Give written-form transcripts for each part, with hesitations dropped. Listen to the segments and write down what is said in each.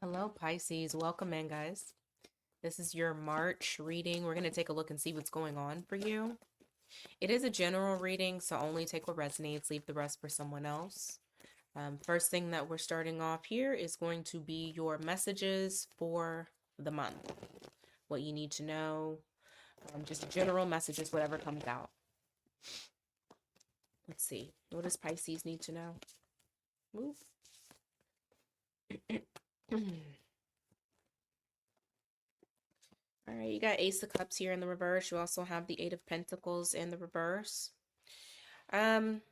Hello, Pisces. Welcome in, guys. This is your March reading. We're going to take a look and see what's going on for you. It is a general reading, so only take what resonates, leave the rest for someone else. First thing that we're starting off here is going to be your messages for the month. What you need to know, just general messages, whatever comes out. Let's see. What does Pisces need to know? Move. All right, you got Ace of Cups here in the reverse. You also have the Eight of Pentacles in the reverse. Um,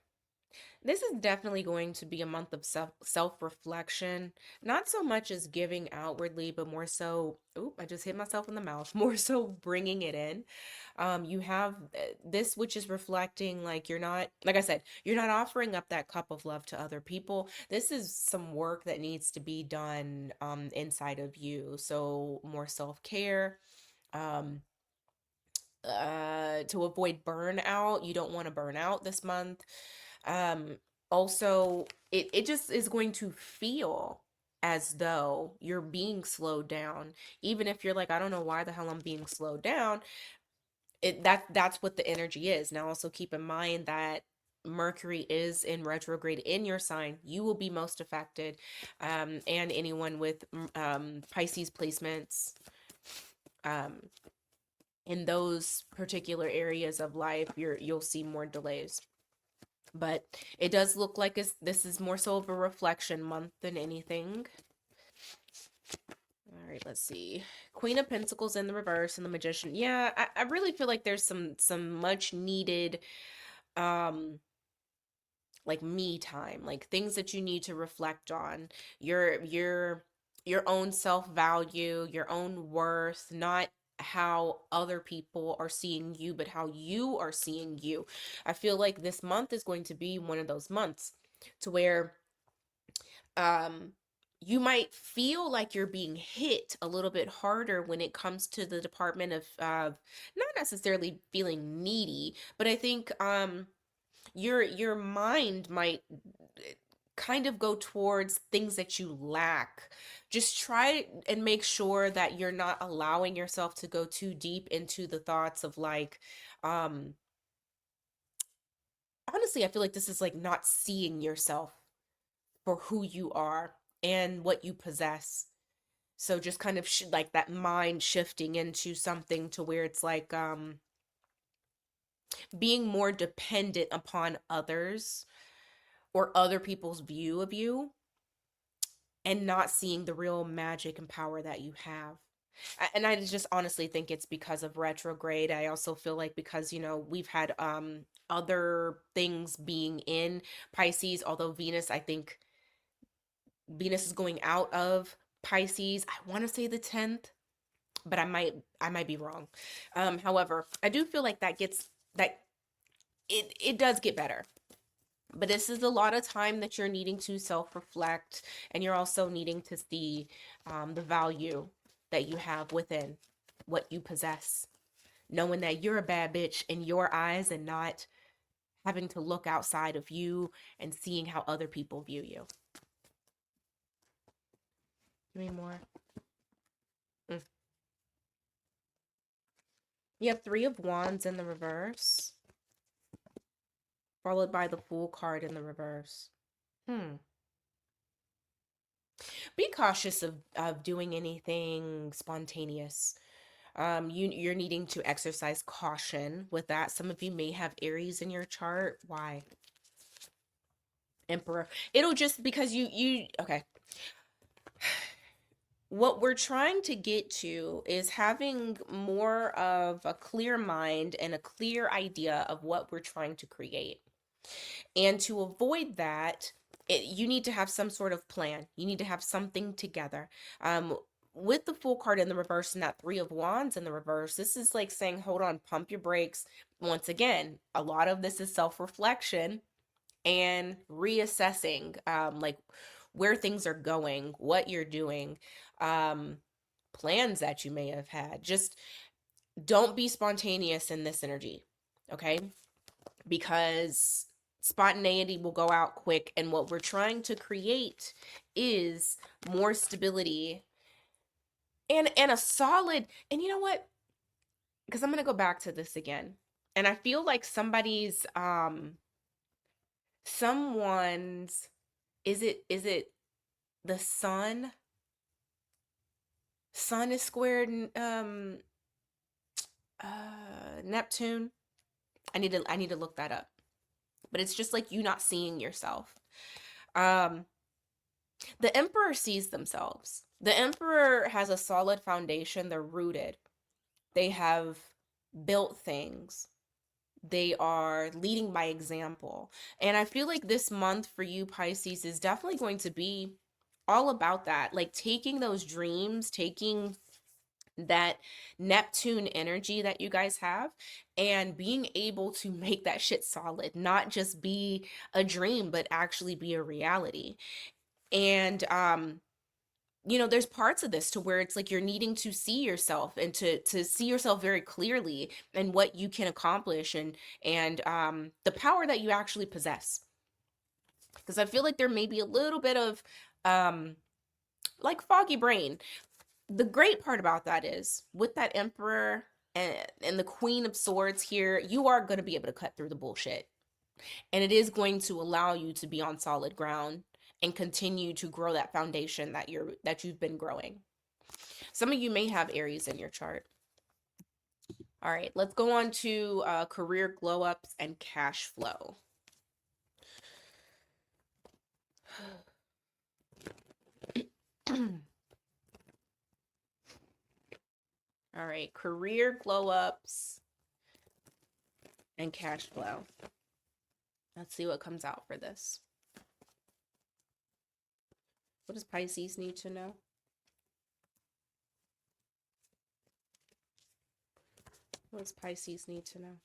this is definitely going to be a month of self-reflection. Not so much as giving outwardly, but more so, oop, I just hit myself in the mouth, more so bringing it in. You have this, which is reflecting like you're not, like I said, you're not offering up that cup of love to other people. This is some work that needs to be done inside of you. So more self-care. Um, to avoid burnout. You don't want to burn out this month. Um, also, it just is going to feel as though you're being slowed down. Even if you're like, I don't know why the hell I'm being slowed down. That's what the energy is. Now also keep in mind that Mercury is in retrograde in your sign. You will be most affected. And anyone with Pisces placements um in those particular areas of life, you'll see more delays. But it does look like this is more so of a reflection month than anything. All right, let's see. Queen of Pentacles in the reverse and the Magician. Yeah, I really feel like there's some much needed like me time, like things that you need to reflect on. Your own self-value, your own worth, not how other people are seeing you, but how you are seeing you. I feel like this month is going to be one of those months to where um you might feel like you're being hit a little bit harder when it comes to the department of not necessarily feeling needy, but I think your mind might kind of go towards things that you lack. Just try and make sure that you're not allowing yourself to go too deep into the thoughts of like um honestly, I feel like this is like not seeing yourself for who you are and what you possess. So just kind of like that mind shifting into something to where it's like being more dependent upon others or other people's view of you and not seeing the real magic and power that you have. And I just honestly think it's because of retrograde. I also feel like because, we've had other things being in Pisces, although Venus, I think Venus is going out of Pisces. I want to say the 10th, but I might be wrong. However, I do feel like that it does get better. But this is a lot of time that you're needing to self-reflect, and you're also needing to see the value that you have within what you possess, knowing that you're a bad bitch in your eyes and not having to look outside of you and seeing how other people view you. Give me more. Mm. You have Three of Wands in the reverse, followed by the Fool card in the reverse. Be cautious of doing anything spontaneous. You're needing to exercise caution with that. Some of you may have Aries in your chart. Why? Emperor. It'll just because you okay. What we're trying to get to is having more of a clear mind and a clear idea of what we're trying to create. And to avoid that, you need to have some sort of plan. You need to have something together. With the Fool card in the reverse and that Three of Wands in the reverse, this is like saying, hold on, pump your brakes. Once again, a lot of this is self-reflection and reassessing, like where things are going, what you're doing, um, plans that you may have had. Just don't be spontaneous in this energy, okay? Because Spontaneity will go out quick, and what we're trying to create is more stability and a solid. And you know what? Because I'm gonna go back to this again, and I feel like someone's, is it the sun? Sun is squared Neptune. I need to look that up. But it's just like you not seeing yourself. Um the emperor sees themselves. The emperor has a solid foundation. They're rooted. They have built things. They are leading by example. And I feel like this month for you, Pisces, is definitely going to be all about that. Like taking those dreams, taking that Neptune energy that you guys have, and being able to make that shit solid, not just be a dream, but actually be a reality. And there's parts of this to where it's like you're needing to see yourself and to see yourself very clearly and what you can accomplish, and the power that you actually possess. Because I feel like there may be a little bit of um like foggy brain. The great part about that is with that emperor and the queen of swords here, you are going to be able to cut through the bullshit, and it is going to allow you to be on solid ground and continue to grow that foundation that you've been growing. Some of you may have Aries in your chart. All right, let's go on to career glow ups and cash flow. All right, career glow ups and cash flow. Let's see what comes out for this. What does Pisces need to know? What does Pisces need to know?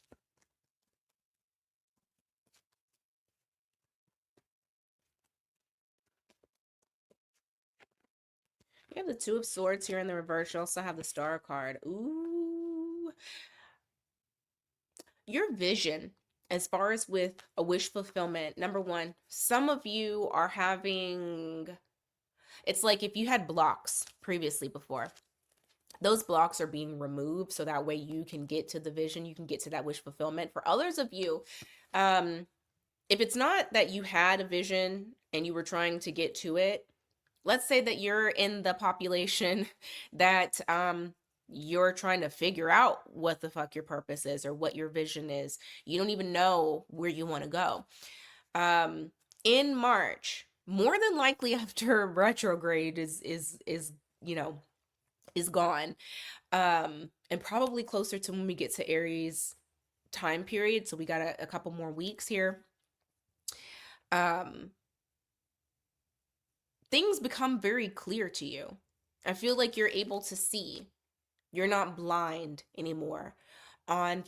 You have the Two of Swords here in the reverse. You also have the Star card. Ooh. Your vision, as far as with a wish fulfillment, number one, some of you are having, it's like if you had blocks previously before, those blocks are being removed so that way you can get to the vision, you can get to that wish fulfillment. For others of you, if it's not that you had a vision and you were trying to get to it, let's say that you're in the population that you're trying to figure out what the fuck your purpose is or what your vision is. You don't even know where you want to go. In March, more than likely after retrograde is gone, and probably closer to when we get to Aries time period, so we got a couple more weeks here. Things become very clear to you. I feel like you're able to see. You're not blind anymore on,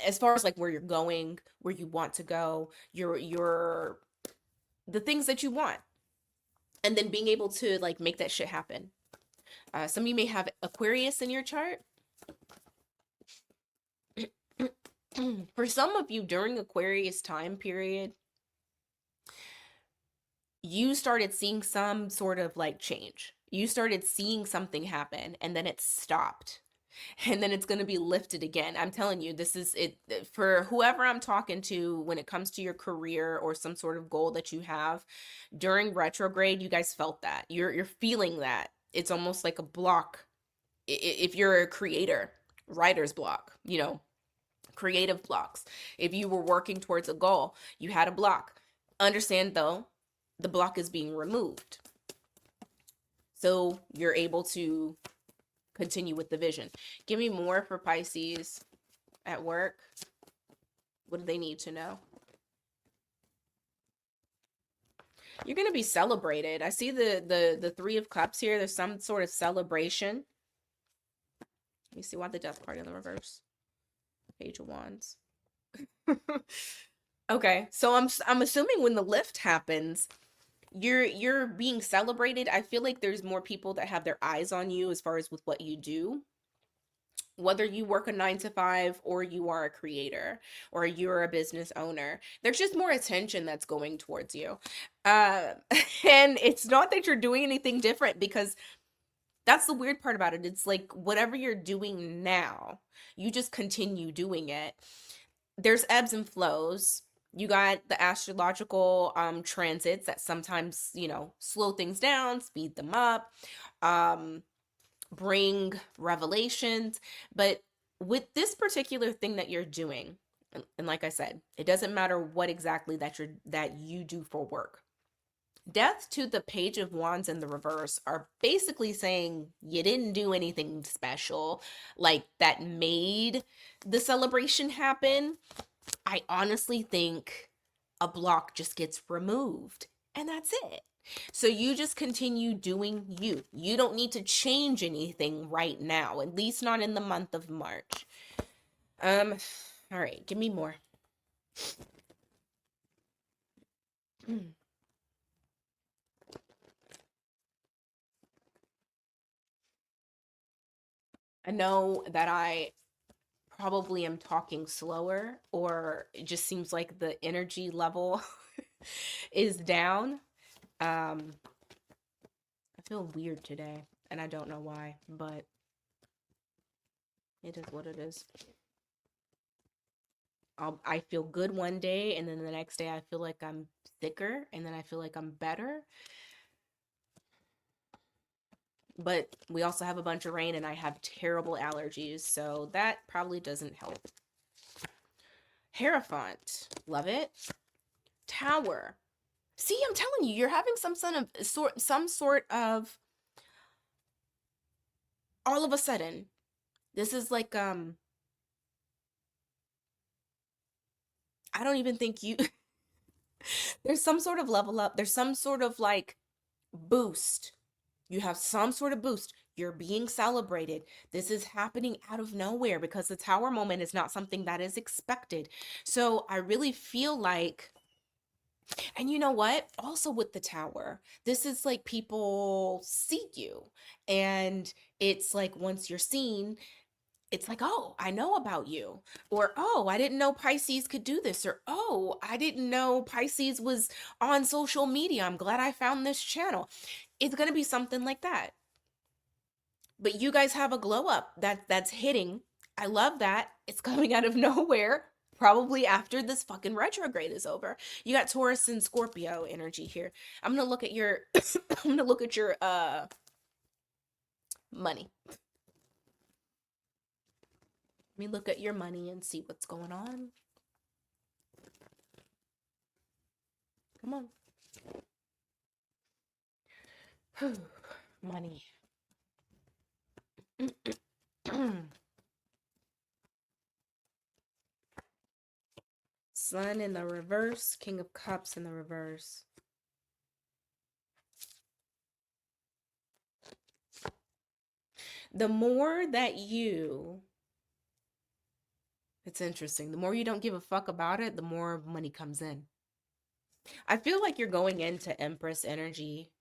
as far as like where you're going, where you want to go, your the things that you want, and then being able to like make that shit happen. Some of you may have Aquarius in your chart. For some of you during Aquarius time period, you started seeing some sort of like change. You started seeing something happen and then it stopped. And then it's going to be lifted again. I'm telling you, this is it for whoever I'm talking to when it comes to your career or some sort of goal that you have during retrograde. You guys felt that. You're feeling that. It's almost like a block. If you're a creator, writer's block, creative blocks. If you were working towards a goal, you had a block. Understand though, the block is being removed. So you're able to continue with the vision. Give me more for Pisces at work. What do they need to know? You're going to be celebrated. I see the Three of Cups here. There's some sort of celebration. Let me see why the Death card in the reverse. Page of Wands. Okay, so I'm assuming when the lift happens, you're being celebrated. I feel like there's more people that have their eyes on you as far as with what you do. Whether you work a 9 to 5 or you are a creator or you're a business owner, there's just more attention that's going towards you. Uh, and it's not that you're doing anything different, because that's the weird part about it. It's like whatever you're doing now, you just continue doing it. There's ebbs and flows. You got the astrological transits that sometimes, slow things down, speed them up. Um Bring revelations. But with this particular thing that you're doing, and like I said, it doesn't matter what exactly that you do for work. Death to the Page of Wands in the reverse are basically saying you didn't do anything special, like that made the celebration happen. I honestly think a block just gets removed and that's it. So you just continue doing you. You don't need to change anything right now, at least not in the month of March. Um, all right, give me more. I know that I probably am talking slower, or it just seems like the energy level is down. Um, I feel weird today, and I don't know why, but it is what it is. I feel good one day, and then the next day I feel like I'm sicker, and then I feel like I'm better. But we also have a bunch of rain, and I have terrible allergies, so that probably doesn't help. Hierophant, love it. Tower. See, I'm telling you, you're having some sort of, all of a sudden. This is like I don't even think you there's some sort of level up. There's some sort of like boost. You have some sort of boost. You're being celebrated. This is happening out of nowhere because the tower moment is not something that is expected. So I really feel like, and you know what? Also with the tower, this is like people see you. And it's like once you're seen, it's like, oh, I know about you. Or, oh, I didn't know Pisces could do this. Or, oh, I didn't know Pisces was on social media. I'm glad I found this channel. It's going to be something like that. But you guys have a glow up that's hitting. I love that. It's coming out of nowhere. Probably after this fucking retrograde is over. You got Taurus and Scorpio energy here. I'm gonna look at your I'm gonna look at your money. Let me look at your money and see what's going on. Come on. Money. Sun in the reverse, King of Cups in the reverse. The more that it's interesting, the more you don't give a fuck about it, the more money comes in. I feel like you're going into Empress energy,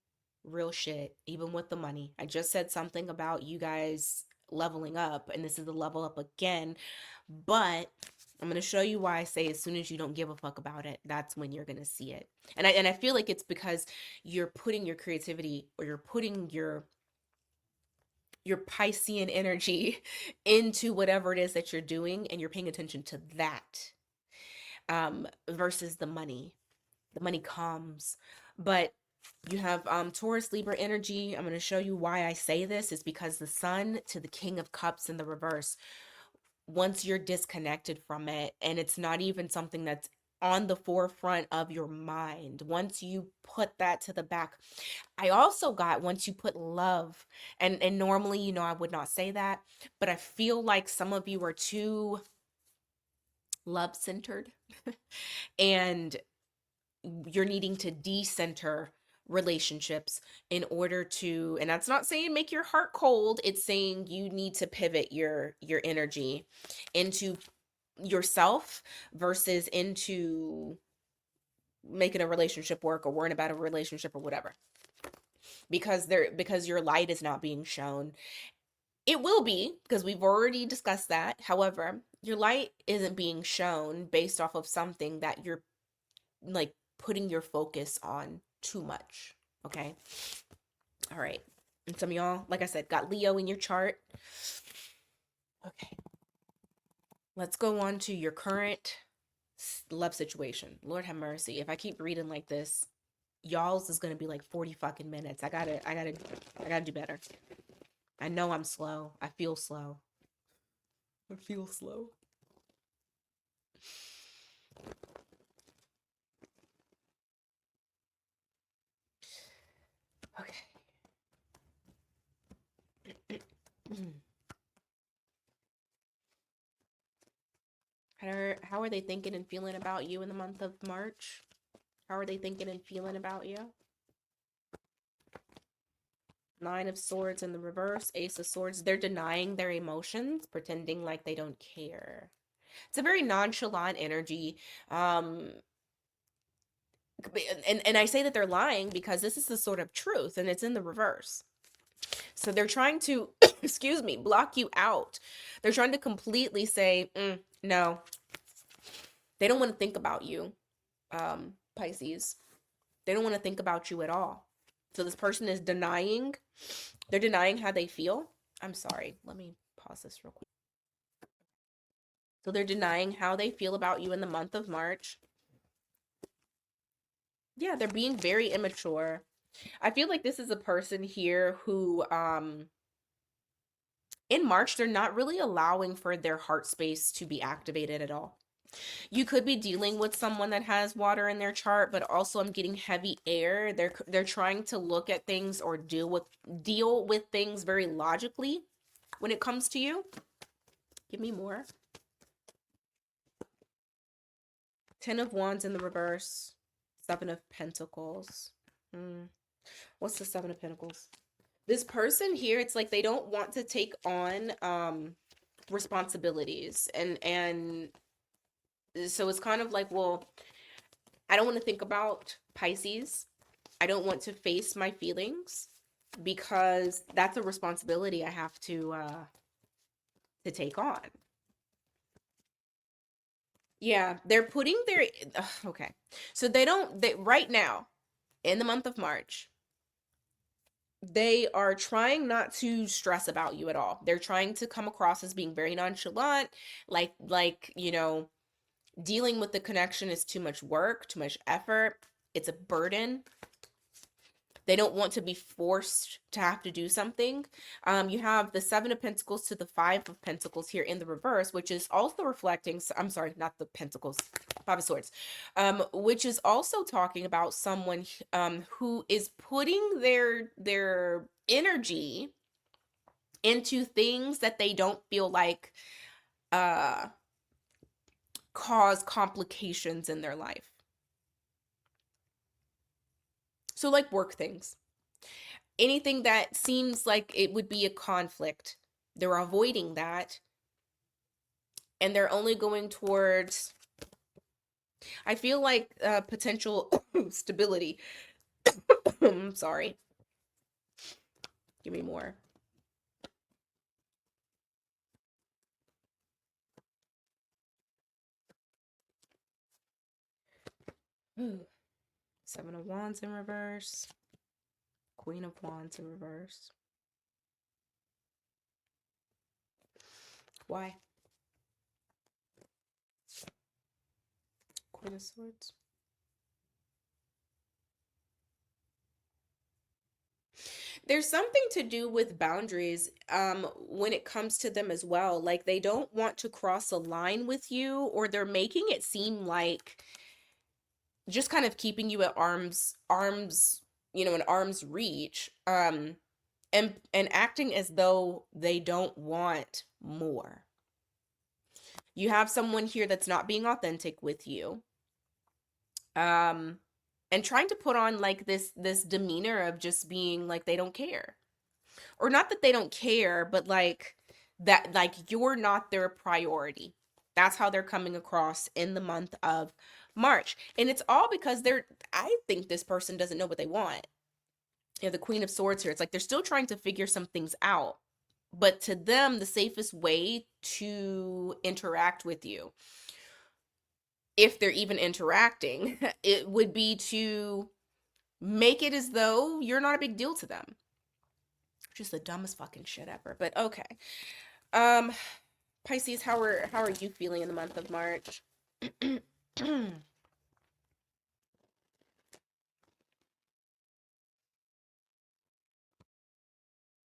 real shit, even with the money. I just said something about you guys leveling up, and this is the level up again, but I'm gonna show you why I say as soon as you don't give a fuck about it, that's when you're gonna see it. And I feel like it's because you're putting your creativity, or you're putting your Piscean energy into whatever it is that you're doing, and you're paying attention to that, versus the money. The money comes, but you have Taurus Libra energy. I'm going to show you why I say this is because the Sun to the King of Cups in the reverse, once you're disconnected from it, and it's not even something that's on the forefront of your mind, once you put that to the back. I also got, once you put love, and normally, I would not say that, but I feel like some of you are too love centered and you're needing to decenter relationships in order to, and that's not saying make your heart cold, it's saying you need to pivot your energy into yourself versus into making a relationship work or worrying about a relationship or whatever, because your light is not being shown. It will be, because we've already discussed that. However, your light isn't being shown based off of something that you're like putting your focus on too much. Okay. All right. And some of y'all, like I said, got Leo in your chart. Okay. Let's go on to your current love situation. Lord have mercy. If I keep reading like this, y'all's is gonna be like 40 fucking minutes. I gotta do better. I know I'm slow. I feel slow. I feel slow. Okay. How are they thinking and feeling about you in the month of March? How are they thinking and feeling about you? Nine of Swords in the reverse, Ace of Swords. They're denying their emotions, pretending like they don't care. It's a very nonchalant energy. Um, and I say that they're lying because this is the sort of truth and it's in the reverse. So they're trying to, excuse me, block you out. They're trying to completely say, no, they don't want to think about you, Pisces. They don't want to think about you at all. So this person is denying, they're denying how they feel. I'm sorry, let me pause this real quick. So they're denying how they feel about you in the month of March. Yeah, they're being very immature. I feel like this is a person here who, in March, they're not really allowing for their heart space to be activated at all. You could be dealing with someone that has water in their chart, but also I'm getting heavy air. They're trying to look at things or deal with things very logically when it comes to you. Give me more. 10 of Wands in the reverse. 7 of Pentacles. What's the 7 of Pentacles? This person here, it's like they don't want to take on responsibilities, and so it's kind of like, well, I don't want to think about Pisces. I don't want to face my feelings because that's a responsibility I have to take on. Yeah, they're putting their okay. So they right now in the month of March, they are trying not to stress about you at all. They're trying to come across as being very nonchalant, like, dealing with the connection is too much work, too much effort. It's a burden. They don't want to be forced to have to do something. You have the 7 of Pentacles to the 5 of Pentacles here in the reverse, which is also reflecting, I'm sorry, not the Pentacles, 5 of Swords, which is also talking about someone who is putting their energy into things that they don't feel like cause complications in their life. So like work things. Anything that seems like it would be a conflict, they're avoiding that. And they're only going towards, I feel like, potential stability. I'm sorry. Give me more. Seven of Wands in reverse. Queen of Wands in reverse. Why? Queen of Swords. There's something to do with boundaries when it comes to them as well. Like they don't want to cross a line with you, or they're making it seem like just kind of keeping you at an arm's reach, and acting as though they don't want more. You have someone here that's not being authentic with you, um and trying to put on like this demeanor of just being like they don't care, or not that they don't care, but like that, like you're not their priority. That's how they're coming across in the month of March. And it's all because I think this person doesn't know what they want. The Queen of Swords here, it's like they're still trying to figure some things out, but to them, the safest way to interact with you, if they're even interacting, it would be to make it as though you're not a big deal to them. Just the dumbest fucking shit ever. But okay. Um, Pisces, how are you feeling in the month of March?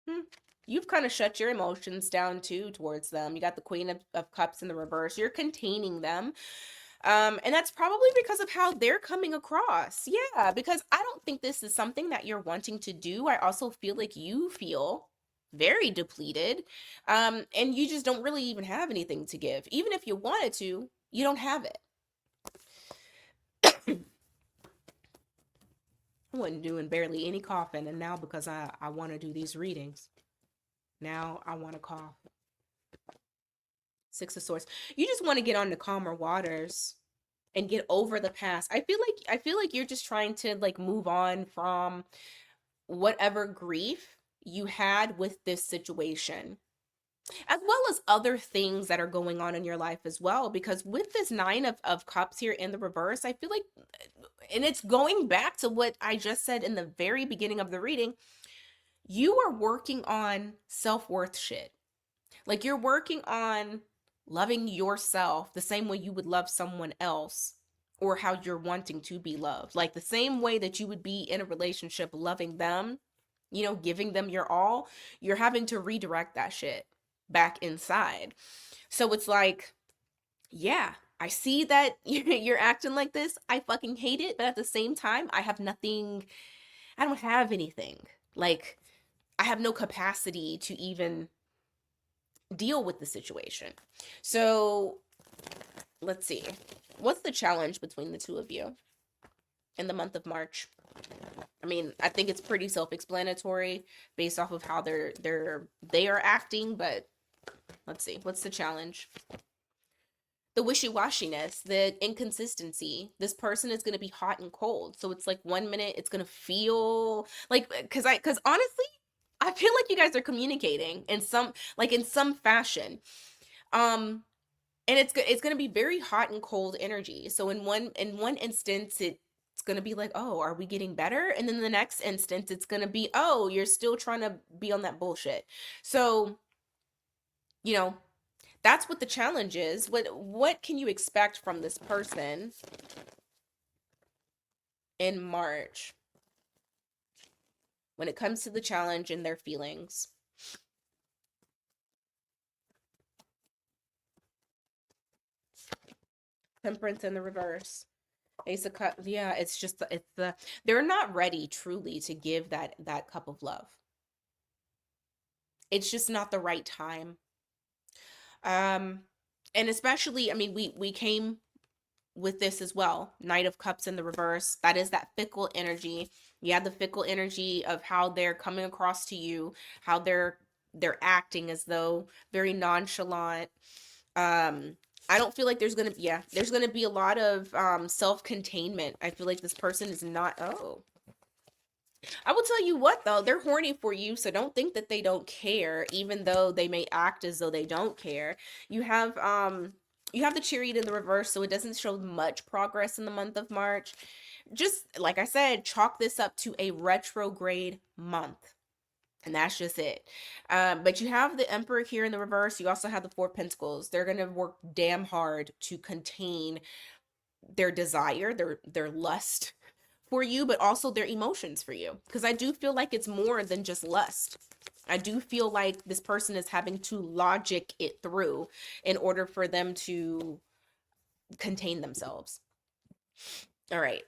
Hmm. You've kind of shut your emotions down too towards them. You got the Queen of Cups in the reverse. You're containing them. And that's probably because of how they're coming across. Yeah, because I don't think this is something that you're wanting to do. I also feel like you feel very depleted. And you just don't really even have anything to give. Even if you wanted to, you don't have it. I wasn't doing barely any coughing, and now because I want to do these readings, now I want to cough. Six of Swords. You just want to get on the calmer waters and get over the past. I feel like you're just trying to like move on from whatever grief you had with this situation, as well as other things that are going on in your life as well, because with this nine of cups here in the reverse, I feel like, and it's going back to what I just said in the very beginning of the reading, you are working on self-worth shit. Like you're working on loving yourself the same way you would love someone else, or how you're wanting to be loved. Like the same way that you would be in a relationship loving them, giving them your all, you're having to redirect that shit back inside. So it's like, yeah, I see that you're acting like this. I fucking hate it, but at the same time, I have nothing, I don't have anything. Like I have no capacity to even deal with the situation. So let's see. What's the challenge between the two of you in the month of March? I mean, I think it's pretty self-explanatory based off of how they are acting, but let's see. What's the challenge? The wishy-washiness, the inconsistency. This person is going to be hot and cold. So it's like 1 minute it's going to feel like, cuz honestly, I feel like you guys are communicating in some fashion. Um and it's going to be very hot and cold energy. So in one instance it's going to be like, "Oh, are we getting better?" And then the next instance it's going to be, "Oh, you're still trying to be on that bullshit." So, you know, that's what the challenge is. What can you expect from this person in March when it comes to the challenge and their feelings? Temperance in the reverse. Ace of Cups. Yeah, it's just they're not ready truly to give that cup of love. It's just not the right time. Um and especially, I mean, we came with this as well. Knight of Cups in the reverse. That is that fickle energy. You have the fickle energy of how they're coming across to you, how they're acting as though very nonchalant. I don't feel like there's gonna be a lot of self-containment. I feel like this person is not, oh, I will tell you what though, they're horny for you, so don't think that they don't care, even though they may act as though they don't care. You have the Chariot in the reverse, so it doesn't show much progress in the month of March. Just like I said, chalk this up to a retrograde month. And that's just it. But you have the Emperor here in the reverse. You also have the Four of Pentacles. They're gonna work damn hard to contain their desire, their lust for you, but also their emotions for you. Because I do feel like it's more than just lust. I do feel like this person is having to logic it through in order for them to contain themselves. All right.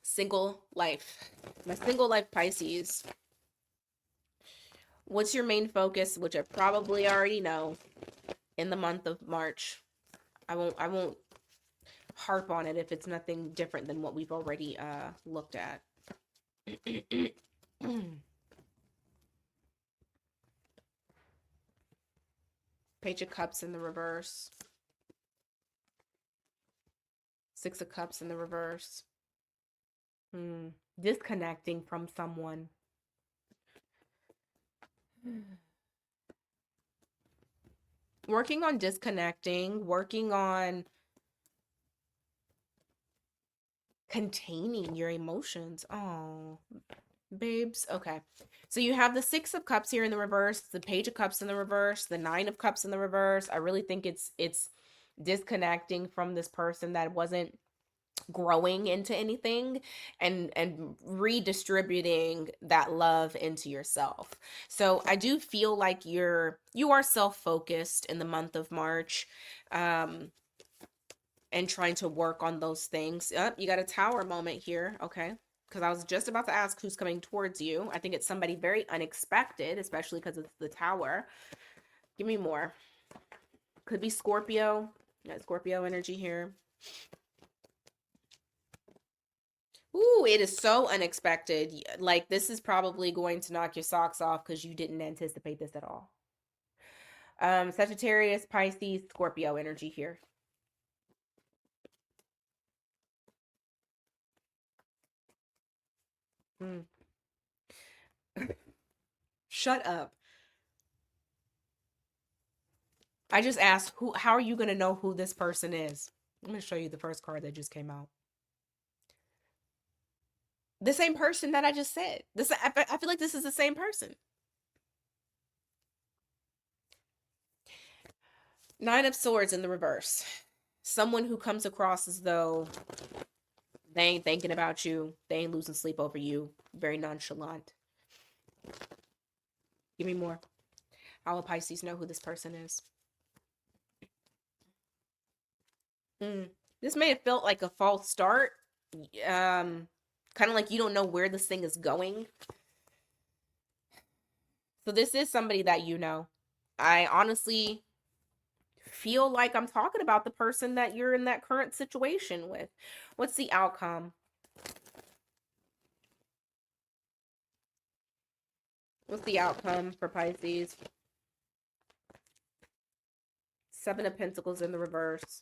Single life. My single life Pisces. What's your main focus, which I probably already know, in the month of March? I won't harp on it if it's nothing different than what we've already looked at. Page of Cups in the reverse. Six of Cups in the reverse. Disconnecting from someone. Working on disconnecting, working on containing your emotions. Oh, babes. Okay. So you have the 6 of Cups here in the reverse, the Page of Cups in the reverse, the 9 of Cups in the reverse. I really think it's disconnecting from this person that wasn't growing into anything, and redistributing that love into yourself. So I do feel like you are self-focused in the month of March, um and trying to work on those things. You got a Tower moment here. Okay, because I was just about to ask who's coming towards you. I think it's somebody very unexpected, especially because it's the Tower. Give me more. Could be Scorpio. Yeah, Scorpio energy here. Ooh, it is so unexpected. Like, this is probably going to knock your socks off because you didn't anticipate this at all. Sagittarius, Pisces, Scorpio energy here. Mm. Shut up. I just asked how are you going to know who this person is? I'm going to show you the first card that just came out. The same person that I just said. I feel like this is the same person. 9 of Swords in the reverse. Someone who comes across as though they ain't thinking about you. They ain't losing sleep over you. Very nonchalant. Give me more. How will Pisces know who this person is? This may have felt like a false start. Kind of like you don't know where this thing is going. So this is somebody that you know. I honestly feel like I'm talking about the person that you're in that current situation with. What's the outcome? What's the outcome for Pisces? 7 of Pentacles in the reverse.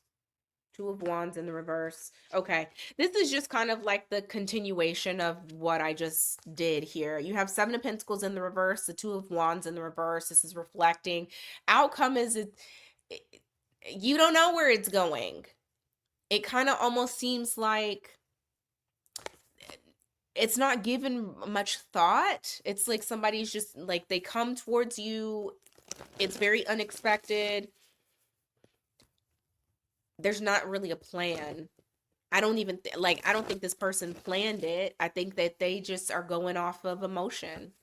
2 of Wands in the reverse. Okay. This is just kind of like the continuation of what I just did here. You have 7 of Pentacles in the reverse, the 2 of Wands in the reverse. This is reflecting. Outcome is you don't know where it's going. It kind of almost seems like it's not given much thought. It's like somebody's just like they come towards you. It's very unexpected. There's not really a plan. I don't even I don't think this person planned it. I think that they just are going off of emotion.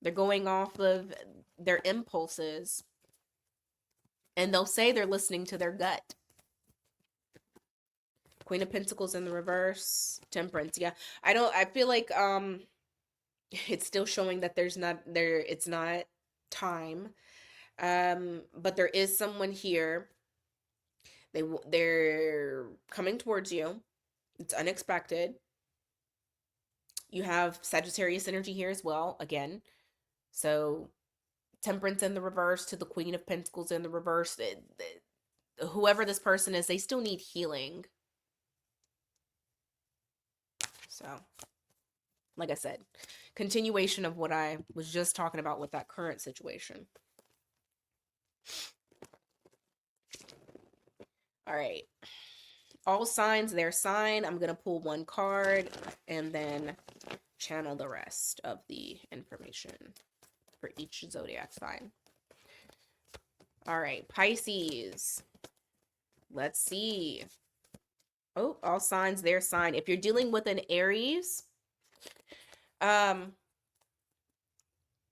They're going off of their impulses. And they'll say they're listening to their gut. Queen of Pentacles in the reverse, Temperance. Yeah. I feel like it's still showing that it's not time. But there is someone here. They're coming towards you. It's unexpected. You have Sagittarius energy here as well, again. So Temperance in the reverse to the Queen of Pentacles in the reverse. Whoever this person is, they still need healing. So, like I said, continuation of what I was just talking about with that current situation. All right. All signs, their sign. I'm going to pull one card and then channel the rest of the information for each zodiac sign. All right, Pisces. Let's see. Oh, all signs, their sign. If you're dealing with an Aries, the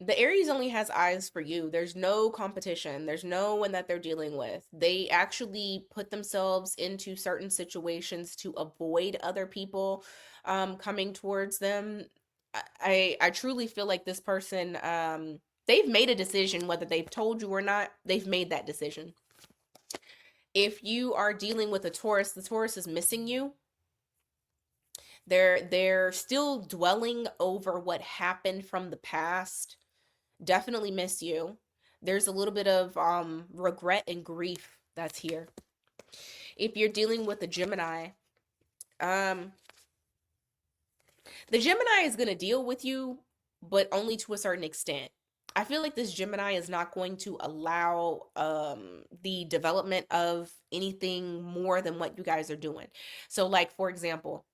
Aries only has eyes for you. There's no competition. There's no one that they're dealing with. They actually put themselves into certain situations to avoid other people coming towards them. I truly feel like this person, they've made a decision, whether they've told you or not, they've made that decision. If you are dealing with a Taurus, the Taurus is missing you. They're still dwelling over what happened from the past. Definitely miss you. There's a little bit of regret and grief that's here. If you're dealing with a Gemini, the Gemini is going to deal with you, but only to a certain extent. I feel like this Gemini is not going to allow the development of anything more than what you guys are doing. So, like, for example,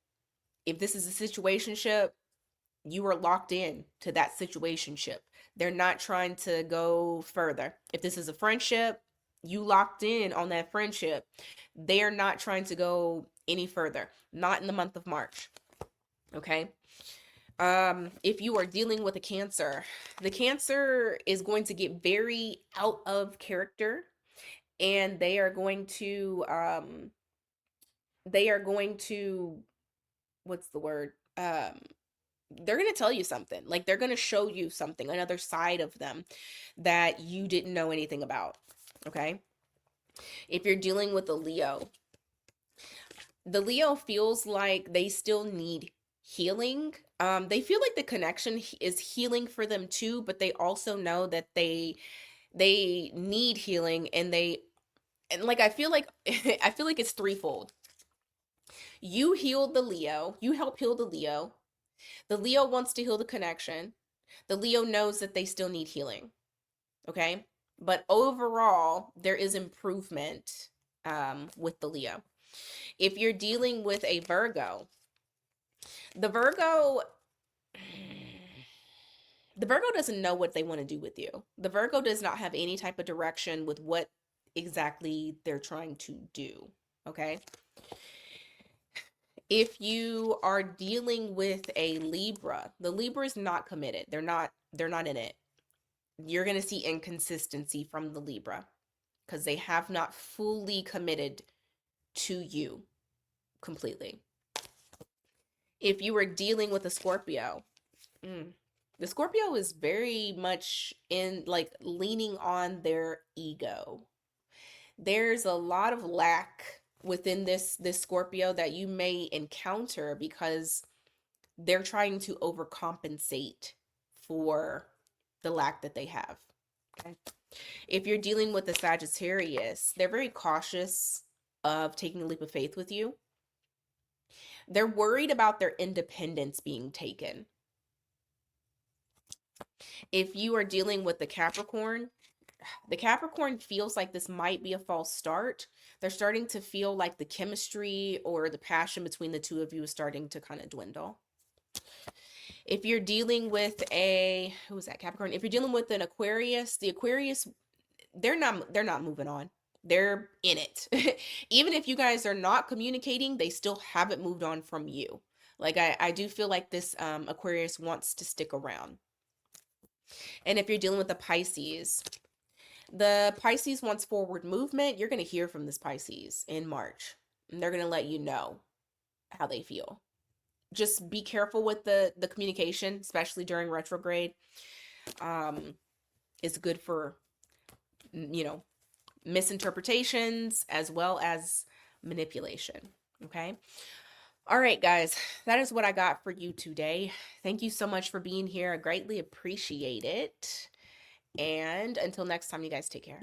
if this is a situationship, you are locked in to that situationship. They're not trying to go further. If this is a friendship, you locked in on that friendship. They are not trying to go any further. Not in the month of March. Okay? If you are dealing with a Cancer, the Cancer is going to get very out of character, and they are going to what's the word? They're going to tell you something. Like, they're going to show you something, another side of them that you didn't know anything about. Okay? If you're dealing with a Leo, the Leo feels like they still need healing. They feel like the connection is healing for them too, but they also know that they need healing, and like, I feel like I feel like it's threefold. You healed the Leo, you help heal the Leo. The Leo wants to heal the connection. The Leo knows that they still need healing. Okay? But overall, there is improvement with the Leo. If you're dealing with a Virgo, the Virgo the Virgo doesn't know what they want to do with you. The Virgo does not have any type of direction with what exactly they're trying to do. Okay? If you are dealing with a Libra, the Libra is not committed. They're not in it. You're going to see inconsistency from the Libra because they have not fully committed to you completely. If you were dealing with a Scorpio, the Scorpio is very much in, like, leaning on their ego. There's a lot of lack within this Scorpio that you may encounter because they're trying to overcompensate for the lack that they have. Okay. If you're dealing with a Sagittarius, they're very cautious of taking a leap of faith with you. They're worried about their independence being taken. If you are dealing with the Capricorn feels like this might be a false start. They're starting to feel like the chemistry or the passion between the two of you is starting to kind of dwindle. If you're dealing with who's that, Capricorn? If you're dealing with an Aquarius, the Aquarius, they're not moving on. They're in it. Even if you guys are not communicating, they still haven't moved on from you. Like, I do feel like this Aquarius wants to stick around. And if you're dealing with the Pisces wants forward movement. You're going to hear from this Pisces in March, and they're going to let you know how they feel. Just be careful with the communication, especially during retrograde. It's good for, misinterpretations as well as manipulation. Okay. All right, guys, that is what I got for you today. Thank you so much for being here. I greatly appreciate it. And until next time, you guys take care.